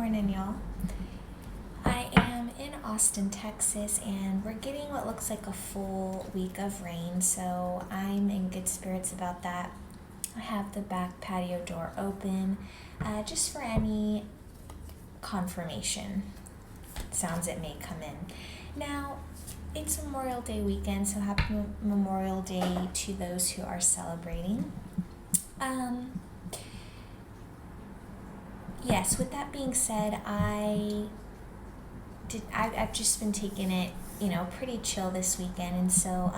morning, y'all. I am in Austin, Texas, and we're getting what looks like a full week of rain, so I'm in good spirits about that. I have the back patio door open just for any confirmation sounds that may come in. Now, it's Memorial Day weekend, so happy Memorial Day to those who are celebrating. Yes, with that being said, I've just been taking it, pretty chill this weekend, and so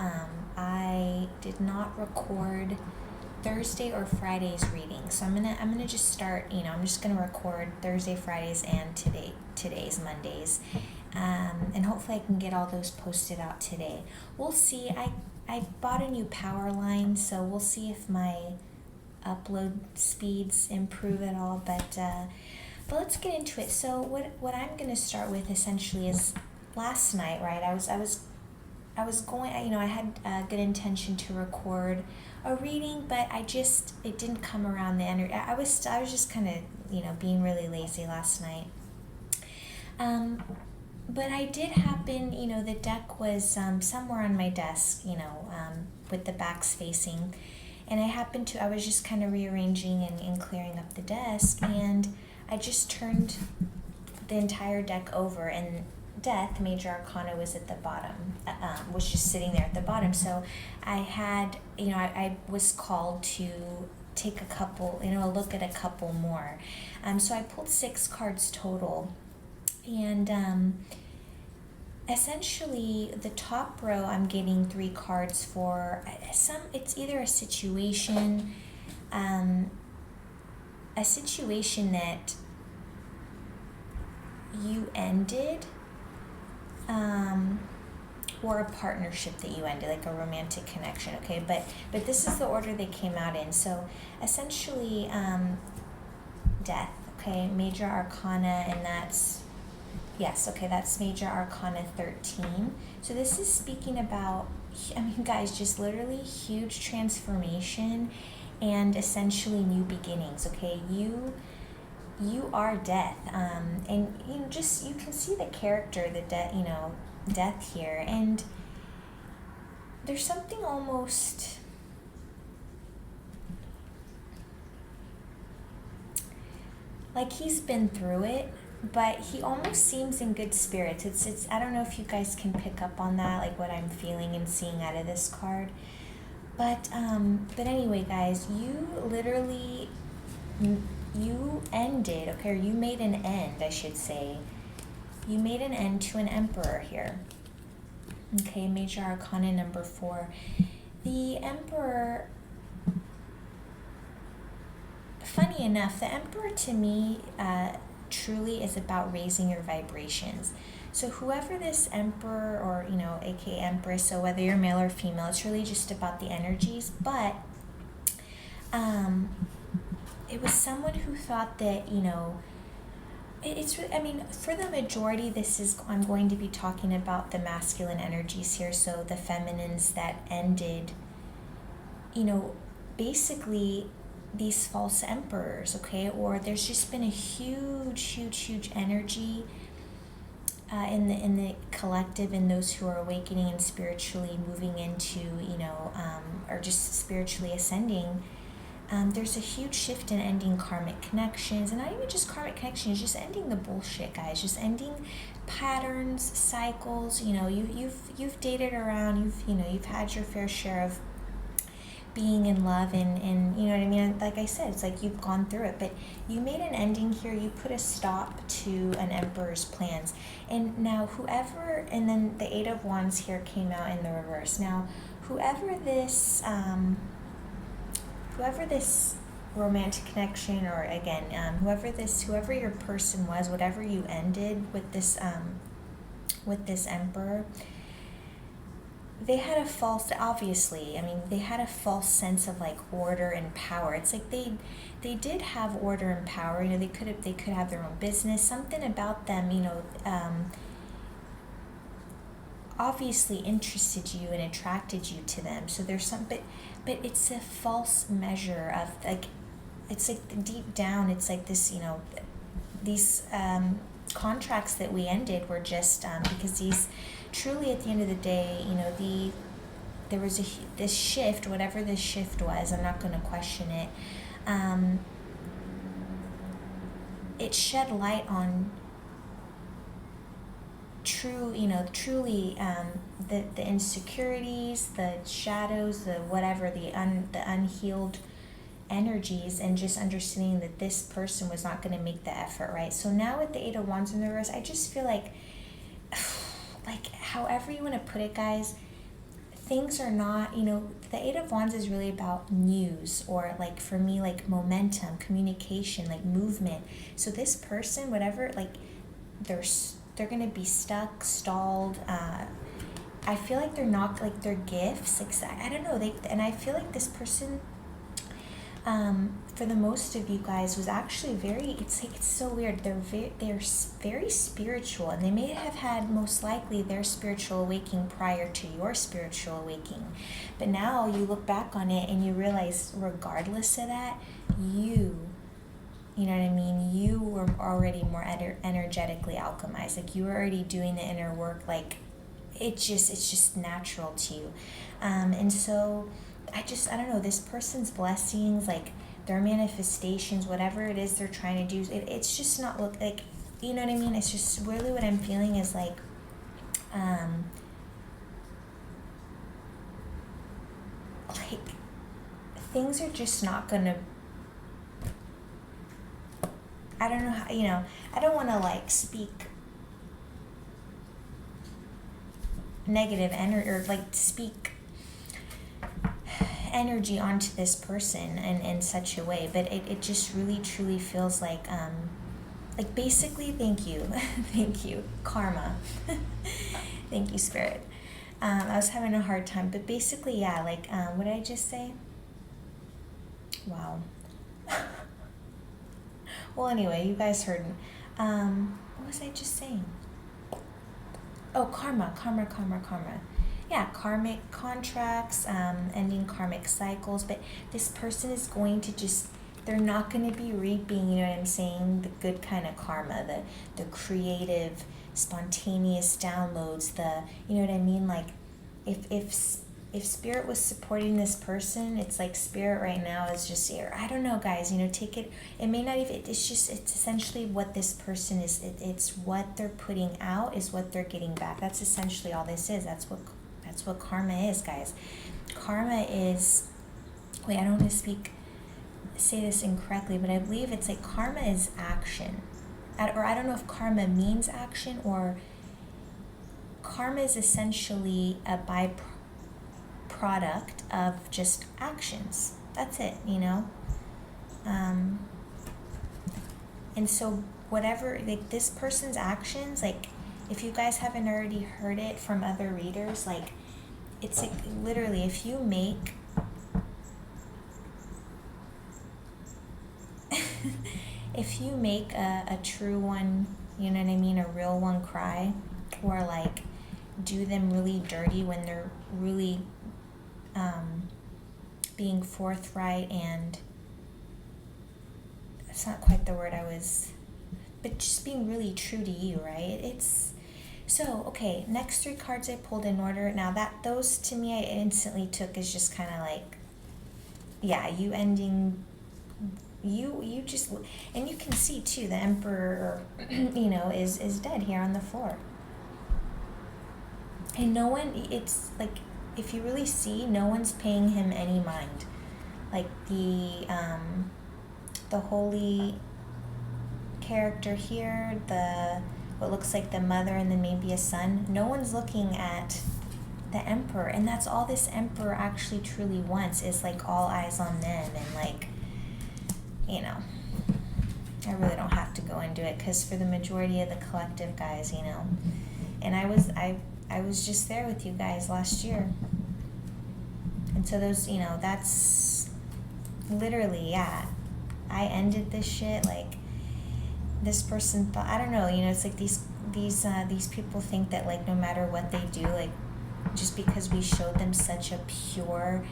I did not record Thursday or Friday's reading. So I'm gonna just start, I'm just gonna record Thursday, Fridays, and today's Mondays. And hopefully I can get all those posted out today. We'll see. I bought a new power line, so we'll see if my upload speeds improve at all, but let's get into it. So what I'm going to start with essentially is last night, right? I was going, I had a good intention to record a reading, but it didn't come around the energy. I was just kind of, being really lazy last night. But I did happen, the deck was somewhere on my desk, with the backs facing. And I was just kind of rearranging and clearing up the desk, and I just turned the entire deck over, and Death, Major Arcana, was at the bottom, was just sitting there at the bottom. So I had, I was called to take a couple, a look at a couple more. So I pulled 6 cards total, and essentially the top row I'm getting 3 cards for it's either a situation that you ended, or a partnership that you ended, like a romantic connection, okay? But this is the order they came out in. So essentially, Death, okay, Major Arcana, and that's Major Arcana 13. So this is speaking about, guys, just literally huge transformation and essentially new beginnings, okay? You are Death, and you can see the character, Death here, and there's something almost like he's been through it, but he almost seems in good spirits. It's I don't know if you guys can pick up on that, like what I'm feeling and seeing out of this card. But anyway, guys, you literally, you ended, okay, or you made an end, I should say. You made an end to an Emperor here. Okay, Major Arcana number 4. The Emperor, funny enough, the Emperor to me truly is about raising your vibrations. So whoever this Emperor, or aka Empress, so whether you're male or female, it's really just about the energies. But it was someone who thought that, it's really, for the majority, I'm going to be talking about the masculine energies here, so the feminines that ended, basically these false emperors, okay? Or there's just been a huge energy in the collective, and those who are awakening and spiritually moving into, or just spiritually ascending. There's a huge shift in ending karmic connections, and not even just karmic connections, just ending the bullshit, guys. Just ending patterns, cycles. You've dated around. You've had your fair share of being in love, and you know what I mean. Like I said, it's like you've gone through it, but you made an ending here. You put a stop to an Emperor's plans, and now whoever, and then the 8 of Wands here came out in the reverse. Now, whoever this romantic connection, or again, whoever your person was, whatever you ended with this Emperor, they had a false, they had a false sense of like order and power. It's like they did have order and power. They could have their own business. Something about them, obviously interested you and attracted you to them. So there's some, but it's a false measure of, like, it's like deep down, it's like this, these contracts that we ended were just because these truly, at the end of the day, you know, there was this shift, whatever this shift was. I'm not going to question it. It shed light on truly the insecurities, the shadows, the whatever, the unhealed energies, and just understanding that this person was not going to make the effort, right? So now with the Eight of Wands in the reverse, I just feel like however you want to put it, guys, things are not, the Eight of Wands is really about news, or like for me, like momentum, communication, like movement. So this person, whatever, like they're going to be stuck, stalled. I feel like they're not, like their gifts, I don't know, and I feel like this person, for the most of you guys, was actually it's so weird. They're very spiritual, and they may have had most likely their spiritual awakening prior to your spiritual awakening. But now you look back on it and you realize, regardless of that, you know what I mean? You were already more energetically alchemized. Like you were already doing the inner work. Like it's just natural to you. And so I don't know, this person's blessings, like their manifestations, whatever it is they're trying to do, it's just not like, you know what I mean? It's just really what I'm feeling is like, things are just not gonna, I don't know how, I don't want to like speak negative energy or like speak energy onto this person in such a way, but it just really truly feels like basically, thank you thank you, karma. Thank you, Spirit. I was having a hard time, but basically, yeah, like what did I just say? Wow. Well, anyway, you guys heard me. What was I just saying? Oh, karma. Yeah, karmic contracts, ending karmic cycles, but this person is going to they're not going to be reaping, you know what I'm saying, the good kind of karma, the creative, spontaneous downloads, you know what I mean, like, if Spirit was supporting this person, it's like Spirit right now is just here. I don't know, guys, take it may not even, it's essentially what this person is, it's what they're putting out is what they're getting back. That's essentially all this is. That's what karma is, guys. Karma is, wait, I don't want to say this incorrectly, but I believe it's like karma is action. Or I don't know if karma means action, or karma is essentially a byproduct of just actions. That's it, and so whatever, like this person's actions, like if you guys haven't already heard it from other readers, like it's like literally if you make a true one, you know what I mean, a real one cry, or like do them really dirty when they're really being forthright, and it's not quite the word but just being really true to you, right? It's so, okay, next 3 cards I pulled in order. Now those to me I instantly took as just kind of like, yeah, you ending, you just, and you can see too, the Emperor, is dead here on the floor. And no one, it's like, if you really see, no one's paying him any mind. Like the holy character here, what looks like the mother and then maybe a son, no one's looking at the Emperor, and that's all this Emperor actually truly wants, is like all eyes on them, and like, I really don't have to go into it, because for the majority of the collective guys, and I was just there with you guys last year, and so those, that's literally, yeah, I ended this shit, like, this person thought, I don't know, it's like these people think that, like, no matter what they do, like, just because we showed them such a pure,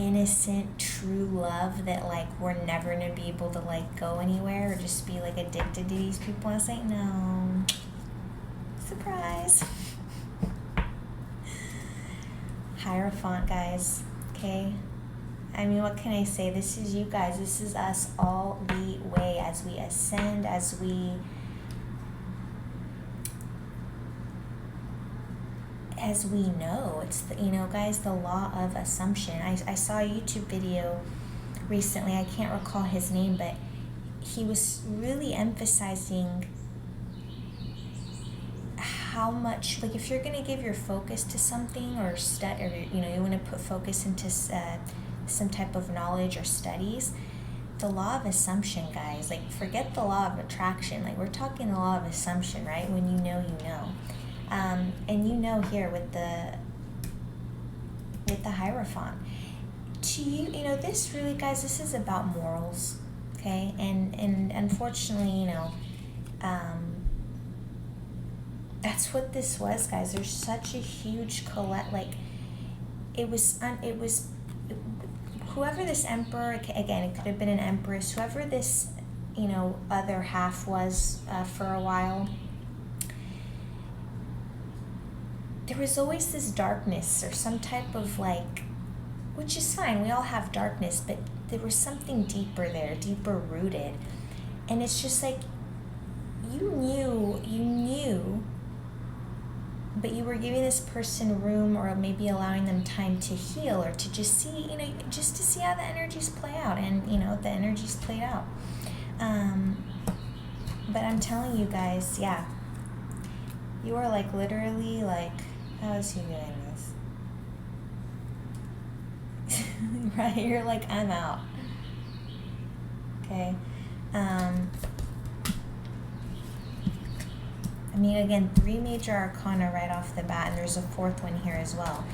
innocent, true love that like we're never gonna be able to like go anywhere or just be like addicted to these people. I was like, no. Surprise. Hierophant, guys. Okay? I mean, what can I say? This is you guys. This is us all the way as we ascend, as we know. It's the, you know, guys, the law of assumption. I saw a YouTube video recently. I can't recall his name, but he was really emphasizing how much, like, if you're going to give your focus to something or you know, you want to put focus into some type of knowledge or studies, the law of assumption, guys, like, forget the law of attraction. Like, we're talking the law of assumption, right? When you know, you know. And you know, here with the Hierophant, to you, you know, this really, guys, this is about morals, okay? And unfortunately, you know, that's what this was, guys. There's such a huge like, it was whoever this emperor, again, it could have been an empress, whoever this, you know, other half was for a while, there was always this darkness or some type of like, which is fine, we all have darkness, but there was something deeper there, deeper rooted. And it's just like, you knew, but you were giving this person room or maybe allowing them time to heal or to just see, you know, just to see how the energies play out. And, you know, the energies played out. But I'm telling you guys, yeah, you are like literally like, how is he doing this? Right? You're like, I'm out. Okay. I mean, again, 3 major arcana right off the bat, and there's a 4th one here as well.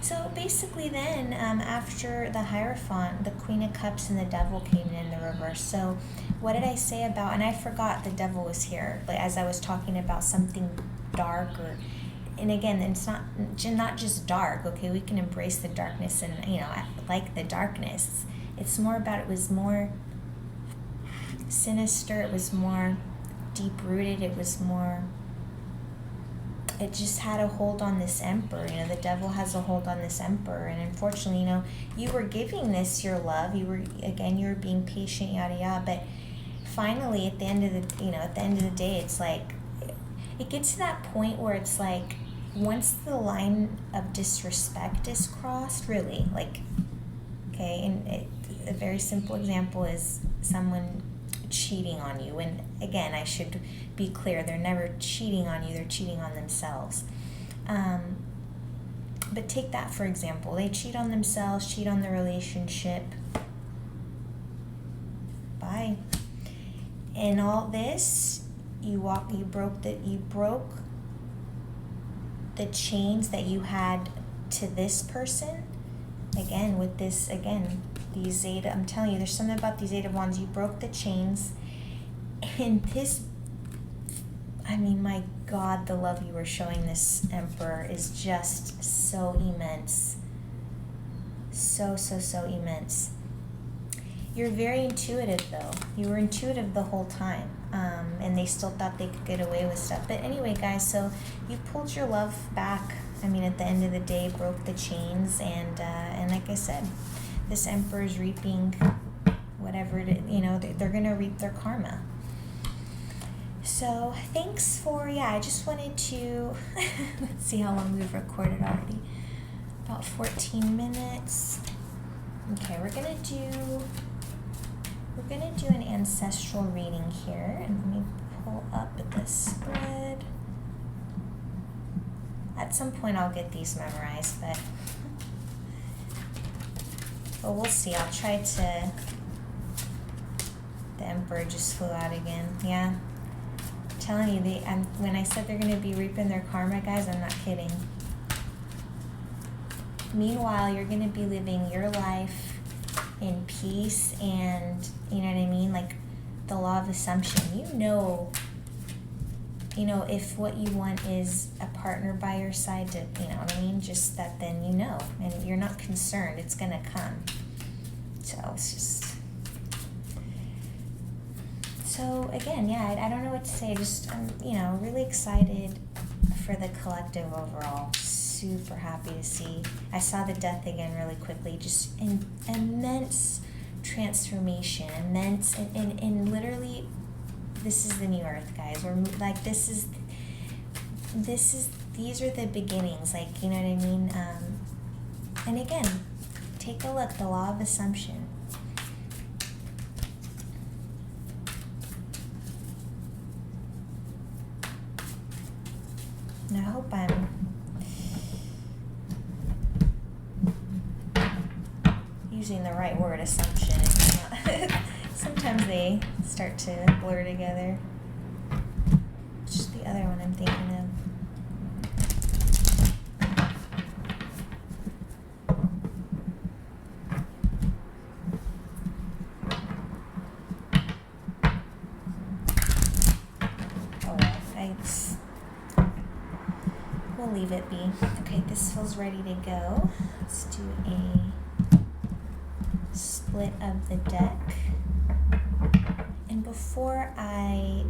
So basically then, after the Hierophant, the Queen of Cups and the Devil came in the reverse. So what did I say about, and I forgot the Devil was here, like as I was talking about something dark or, and again, it's not just dark, okay? We can embrace the darkness and, you know, like the darkness. It's more about, it was more sinister, it was more deep-rooted, it was more, it just had a hold on this emperor. You know, the devil has a hold on this emperor, and unfortunately, you know, you were giving this your love, you were being patient, yada yada, but finally at the end of the day, it's like, it gets to that point where it's like, once the line of disrespect is crossed, really, like, okay, and a very simple example is someone cheating on you. And again, I should be clear, they're never cheating on you, they're cheating on themselves. But take that for example, they cheat on themselves, cheat on the relationship. Bye. And all this, you broke the chains that you had to this person. Again, with this, these Zeta, I'm telling you, there's something about these Eight of Wands. You broke the chains. And this, I mean, my God, the love you were showing this Emperor is just so immense. So immense. You're very intuitive, though. You were intuitive the whole time. And they still thought they could get away with stuff. But anyway, guys, so you pulled your love back. I mean, at the end of the day, broke the chains. And like I said, this Emperor is reaping whatever it is, you know, they're going to reap their karma. So thanks for, I just wanted to, let's see how long we've recorded already. About 14 minutes. Okay, we're going to do an ancestral reading here. And let me pull up the spread. At some point I'll get these memorized, but we'll see. I'll try to, the Emperor just flew out again. Yeah. I'm telling you, when I said they're going to be reaping their karma, guys, I'm not kidding. Meanwhile, you're going to be living your life in peace and, you know what I mean? Like the law of assumption. You know you know, if what you want is a partner by your side to, you know what I mean, just that, then you know, and you're not concerned, it's gonna come. So it's just, so again, yeah, I don't know what to say, just, I'm, you know, really excited for the collective overall. Super happy to see. I saw the death again really quickly, just immense transformation, immense, and literally, this is the new earth, guys. We're like, these are the beginnings, like, you know what I mean? And again, take a look, the law of assumption. And I hope I'm using the right word, assumption. It's not sometimes they start to blur together. It's just the other one I'm thinking of. Oh well, we'll leave it be. Okay, this feels ready to go. Let's do a split of the deck. And before I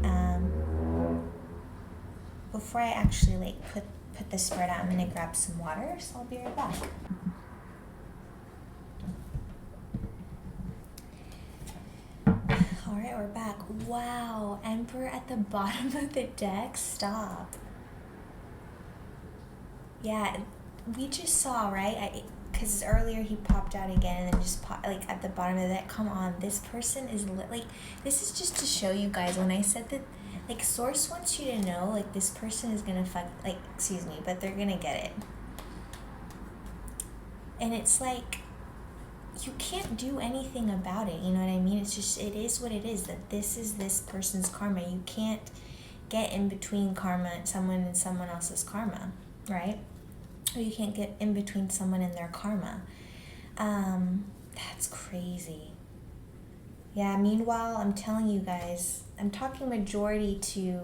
actually like put the spread out, I'm gonna grab some water, so I'll be right back. All right, we're back. Wow, Emperor at the bottom of the deck. Stop. Yeah, we just saw, right? Because earlier he popped out again and then just popped, like, at the bottom of that. Come on, this person is like, this is just to show you guys, when I said that, like, Source wants you to know, like, this person is gonna excuse me, but they're gonna get it. And it's like, you can't do anything about it, you know what I mean? It's just, it is what it is, that this is this person's karma. You can't get in between someone and someone else's karma, right? Or you can't get in between someone and their karma. That's crazy. Yeah, meanwhile, I'm telling you guys, I'm talking majority to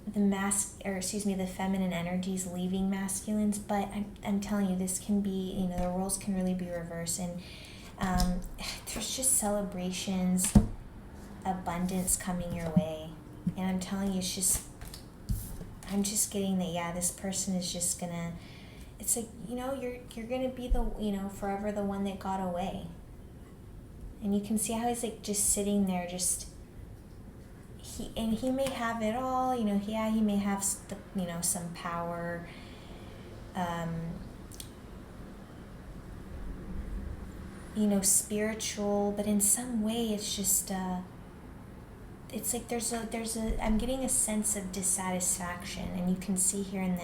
the feminine energies leaving masculines, but I'm telling you, this can be, you know, the roles can really be reversed, and there's just celebrations, abundance coming your way, and I'm telling you, it's just, I'm just getting that, yeah, this person is just gonna, it's like, you know, you're gonna be the, you know, forever the one that got away. And you can see how he's like just sitting there, just, he may have it all, you know, he may have, you know, some power, you know, spiritual, but in some way it's just, it's like there's a I'm getting a sense of dissatisfaction, and you can see here in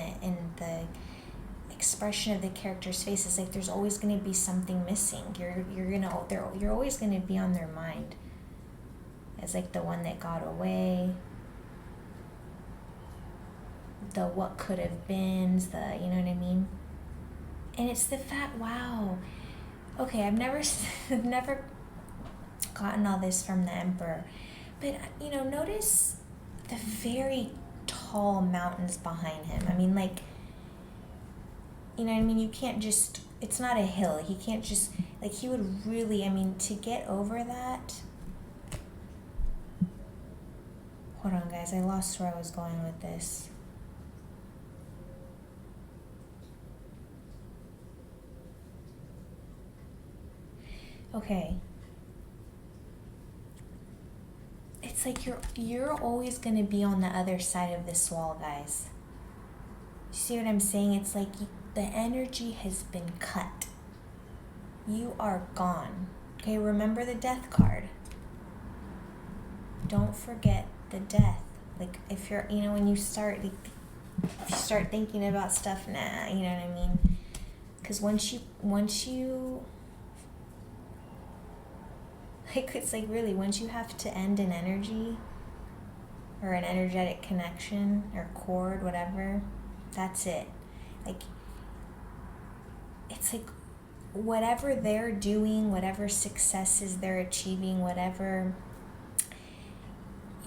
the expression of the character's face, it's like there's always going to be something missing. You're always going to be on their mind as like the one that got away, the what could have been, the, you know what I mean? And it's the fact, wow, okay, I've never gotten all this from the Emperor, but, you know, notice the very tall mountains behind him. I mean, like, you know what I mean? You can't just, it's not a hill. He can't just, like, he would really, I mean, to get over that. Hold on, guys. I lost where I was going with this. Okay. It's like you're always going to be on the other side of this wall, guys. You see what I'm saying? It's like the energy has been cut. You are gone. Okay, remember the death card. Don't forget the death. Like, if you're, you know, when you start, like, if you start thinking about stuff, nah, you know what I mean? Because once you, like, it's like really, once you have to end an energy or an energetic connection or cord, whatever, that's it. Like, it's like whatever they're doing, whatever successes they're achieving, whatever,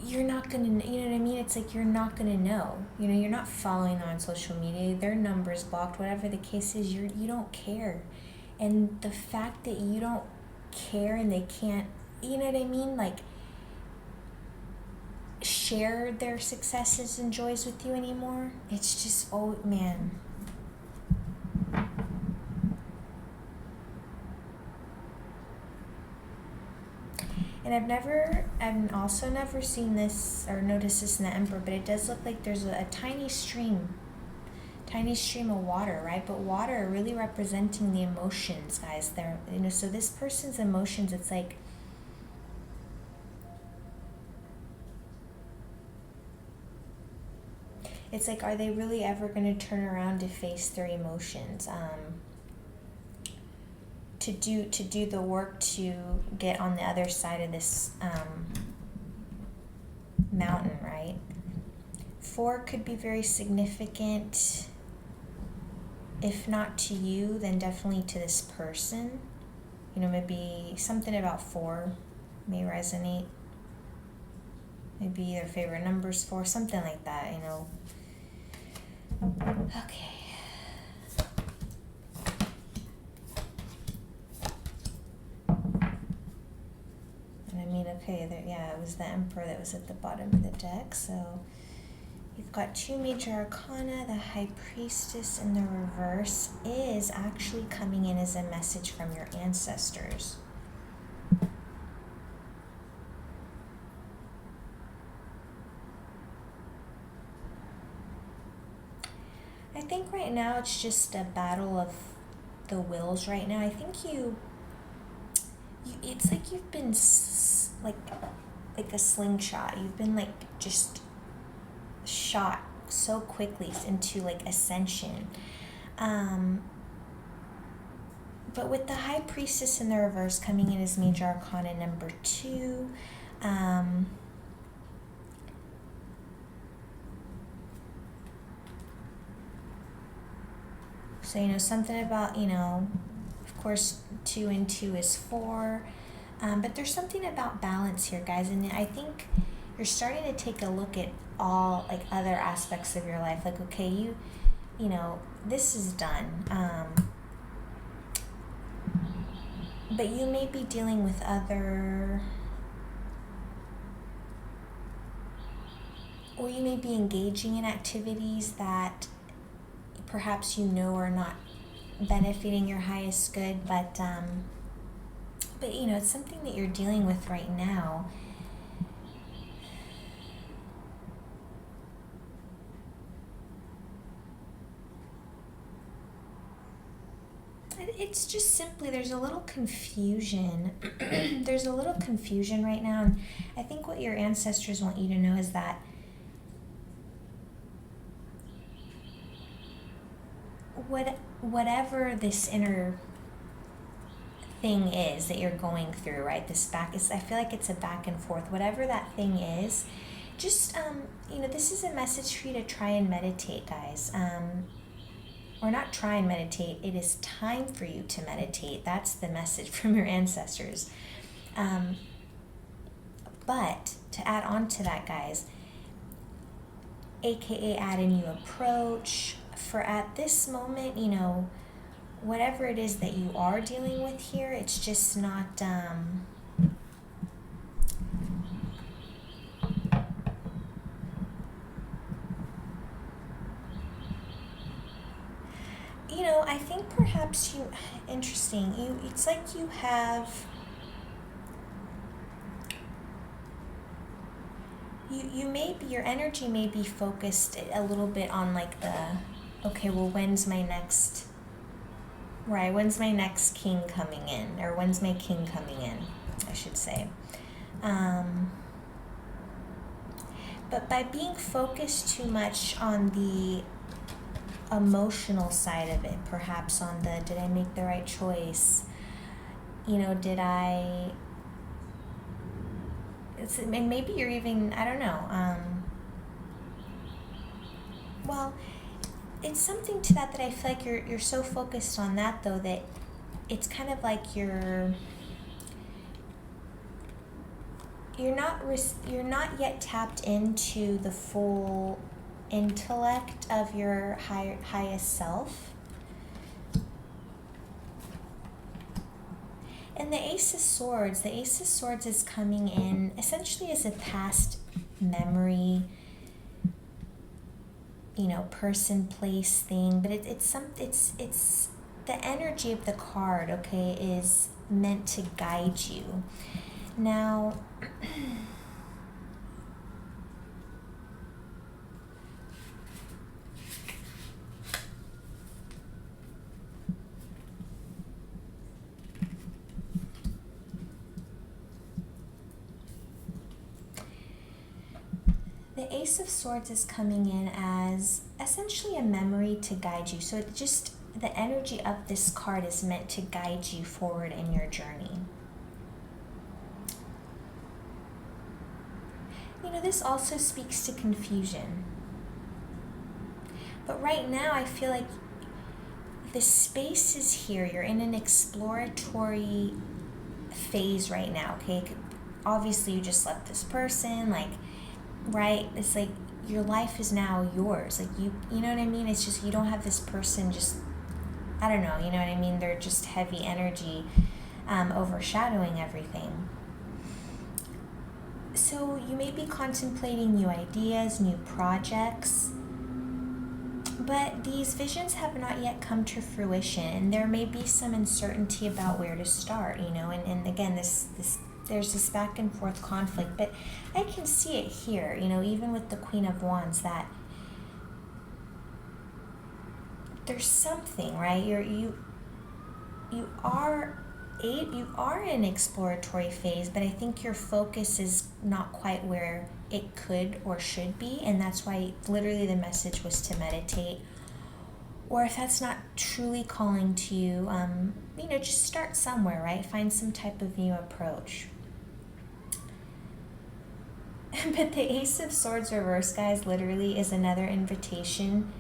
you're not gonna, you know what I mean? It's like you're not gonna know. You know, you're not following them on social media. Their number's blocked. Whatever the case is, you don't care, and the fact that you don't care and they can't, you know what I mean? Like, share their successes and joys with you anymore. It's just, oh man. And I've also never seen this or noticed this in the Emperor, but it does look like there's a tiny stream of water, right? But water really representing the emotions, guys. There, you know, so this person's emotions, it's like, are they really ever going to turn around to face their emotions? To do the work to get on the other side of this mountain, right? 4 could be very significant, if not to you, then definitely to this person. You know, maybe something about 4 may resonate. Maybe their favorite number's 4, something like that, you know. Okay. Okay, there, yeah, it was the Emperor that was at the bottom of the deck. So you've got 2 major arcana. The High Priestess in the reverse is actually coming in as a message from your ancestors. I think right now it's just a battle of the wills right now. I think you it's like you've been like a slingshot. You've been like just shot so quickly into like ascension. But with the High Priestess in the reverse coming in as major arcana number 2, so, you know, something about, you know, of course, 2 and 2 is 4. But there's something about balance here, guys. And I think you're starting to take a look at all, like, other aspects of your life. Like, okay, you know, this is done. But you may be dealing with or you may be engaging in activities that perhaps you know are not benefiting your highest good, but you know, it's something that you're dealing with right now. It's just simply, there's a little confusion. There's a little confusion right now, and I think what your ancestors want you to know is that whatever this inner thing is that you're going through, right? I feel like it's a back and forth. Whatever that thing is, just you know, this is a message for you to try and meditate, guys. Or not try and meditate. It is time for you to meditate. That's the message from your ancestors. But to add on to that, guys, aka add a new approach for at this moment, you know, whatever it is that you are dealing with here, it's just not you know, I think perhaps it's like you have you may be, your energy may be focused a little bit on like okay, well, when's my next king coming in, or when's my king coming in, I should say. But by being focused too much on the emotional side of it, perhaps on did I make the right choice? You know, and maybe you're even, I don't know, well, it's something to that I feel like you're so focused on that, though, that it's kind of like you're you're not yet tapped into the full intellect of your highest self. And the Ace of Swords is coming in essentially as a past memory, person, place, thing, but it's the energy of the card, okay, is meant to guide you. Now, the Ace of Swords is coming in as essentially a memory to guide you. So the energy of this card is meant to guide you forward in your journey. This also speaks to confusion. But right now, I feel like the space is here. You're in an exploratory phase right now, okay? Obviously, you just left this person, right? It's like your life is now yours. You know what I mean? It's just you don't have this person just, I don't know, you know what I mean? They're just heavy energy overshadowing everything. So you may be contemplating new ideas, new projects, but these visions have not yet come to fruition, and there may be some uncertainty about where to start, and again, this there's this back and forth conflict, but I can see it here, even with the Queen of Wands, that there's something, right? You are in an exploratory phase, but I think your focus is not quite where it could or should be, and that's why literally the message was to meditate. Or if that's not truly calling to you, just start somewhere, right? Find some type of new approach. But the Ace of Swords reverse, guys, literally is another invitation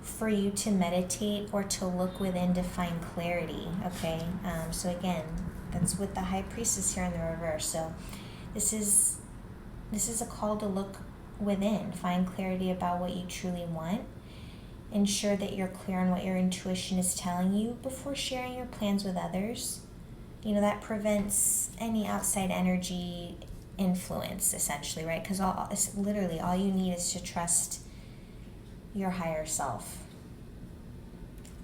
for you to meditate or to look within to find clarity, okay? So again, that's with the High Priestess here in the reverse. So this is a call to look within, find clarity about what you truly want. Ensure that you're clear on what your intuition is telling you before sharing your plans with others. That prevents any outside energy influence, essentially, right? Because literally all you need is to trust your higher self.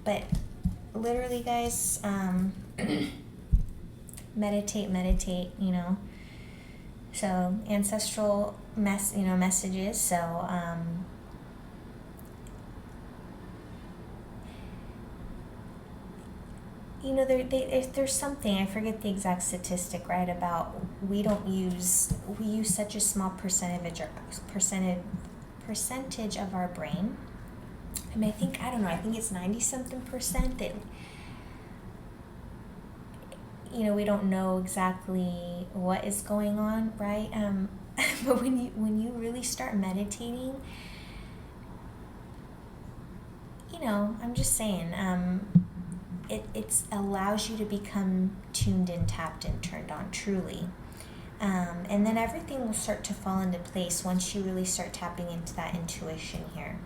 But literally, guys, meditate, so ancestral messages. So there's something, I forget the exact statistic, right, about we use such a small percentage of our brain. I mean, I think it's 90-something% that, we don't know exactly what is going on, right? But when you really start meditating, I'm just saying, it allows you to become tuned in, tapped in, turned on, truly. And then everything will start to fall into place once you really start tapping into that intuition here.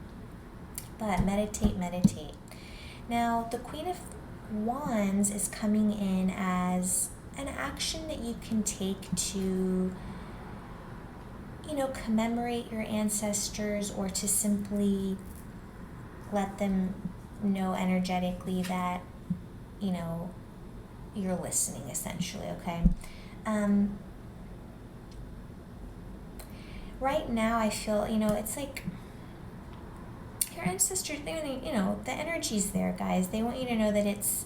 But meditate. Now, the Queen of Wands is coming in as an action that you can take to, commemorate your ancestors, or to simply let them know energetically that, you're listening, essentially, okay? Right now, I feel, it's like your ancestors, the energy's there, guys. They want you to know that it's,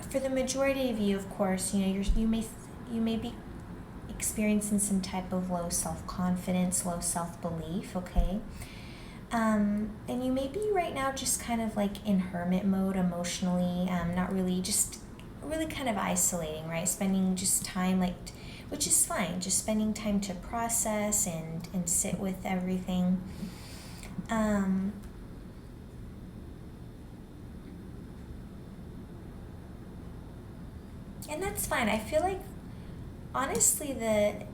for the majority of you, of course, you may be experiencing some type of low self-confidence, low self-belief, okay? And you may be right now just kind of like in hermit mode emotionally, not really, just really kind of isolating, right? Spending just time, which is fine, just spending time to process and sit with everything. And that's fine. I feel like honestly, the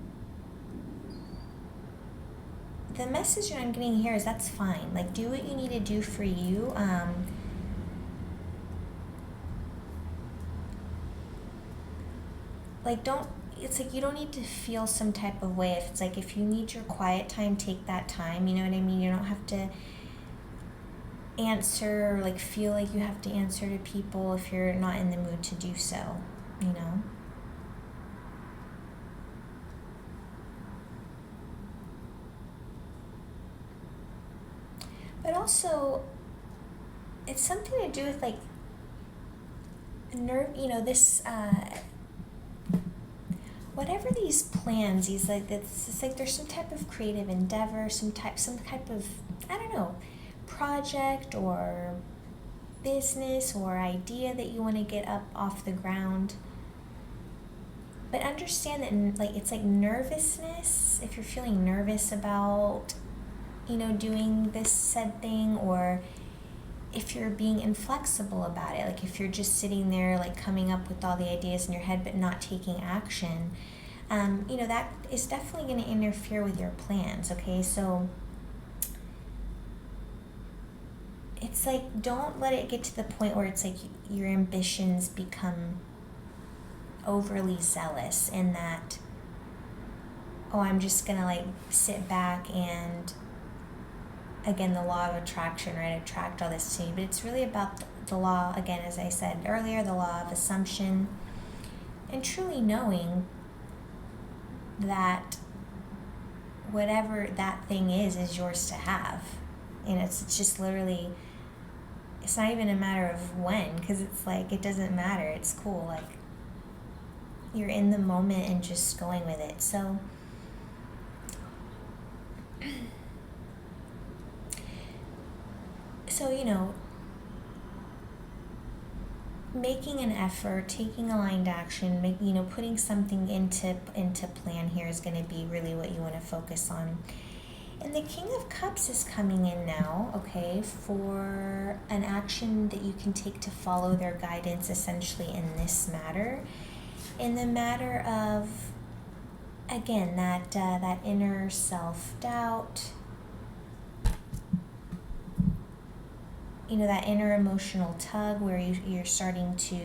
message I'm getting here is that's fine. Like, do what you need to do for you. Like, don't, it's like you don't need to feel some type of way. If it's like, if you need your quiet time, take that time. You know what I mean? You don't have to answer, or like feel like you have to answer to people if you're not in the mood to do so, you know? But also, it's something to do with like nerve, you know, this, whatever these plans, these like, it's like there's some type of creative endeavor, some type of, I don't know, project or business or idea that you want to get up off the ground. But understand that, like, it's like nervousness. If you're feeling nervous about, you know, doing this said thing, or if you're being inflexible about it, like if you're just sitting there like coming up with all the ideas in your head but not taking action, you know, that is definitely going to interfere with your plans. Okay, so it's like, don't let it get to the point where it's like your ambitions become overly zealous in that, oh, I'm just gonna like sit back and, again, the law of attraction, right, attract all this to me. But it's really about the law, again, as I said earlier, the law of assumption, and truly knowing that whatever that thing is yours to have. And it's just literally, it's not even a matter of when, because it's like, it doesn't matter, it's cool, like you're in the moment and just going with it. So you know, making an effort, taking aligned action, you know, putting something into plan here is going to be really what you want to focus on. And the King of Cups is coming in now, okay, for an action that you can take to follow their guidance, essentially, in this matter. In the matter of, again, that inner self-doubt, you know, that inner emotional tug where you're starting to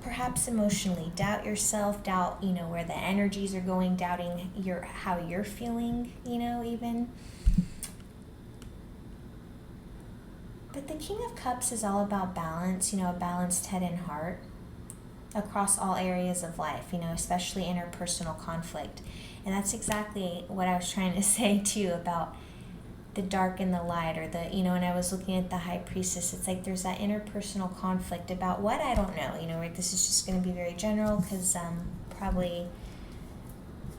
perhaps emotionally doubt yourself, doubt, you know, where the energies are going, doubting how you're feeling, you know, even. But the King of Cups is all about balance, you know, a balanced head and heart across all areas of life, you know, especially interpersonal conflict. And that's exactly what I was trying to say too about the dark and the light, or the, you know, when I was looking at the High Priestess, it's like there's that interpersonal conflict about what, I don't know, you know, right? This is just going to be very general because probably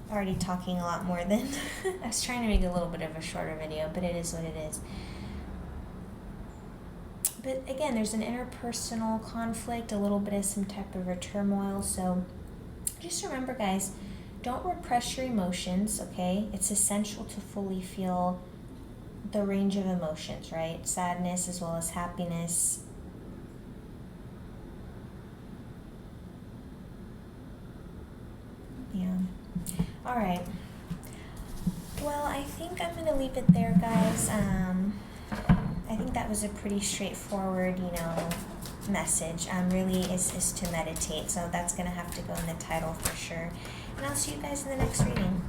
already talking a lot more than I was trying to make a little bit of a shorter video, but it is what it is. But again, there's an interpersonal conflict, a little bit of some type of a turmoil. So just remember, guys, don't repress your emotions, okay? It's essential to fully feel the range of emotions, right? Sadness as well as happiness. Yeah. All right. Well, I think I'm going to leave it there, guys. I think that was a pretty straightforward, you know, message. Really is to meditate. So that's going to have to go in the title for sure. And I'll see you guys in the next reading.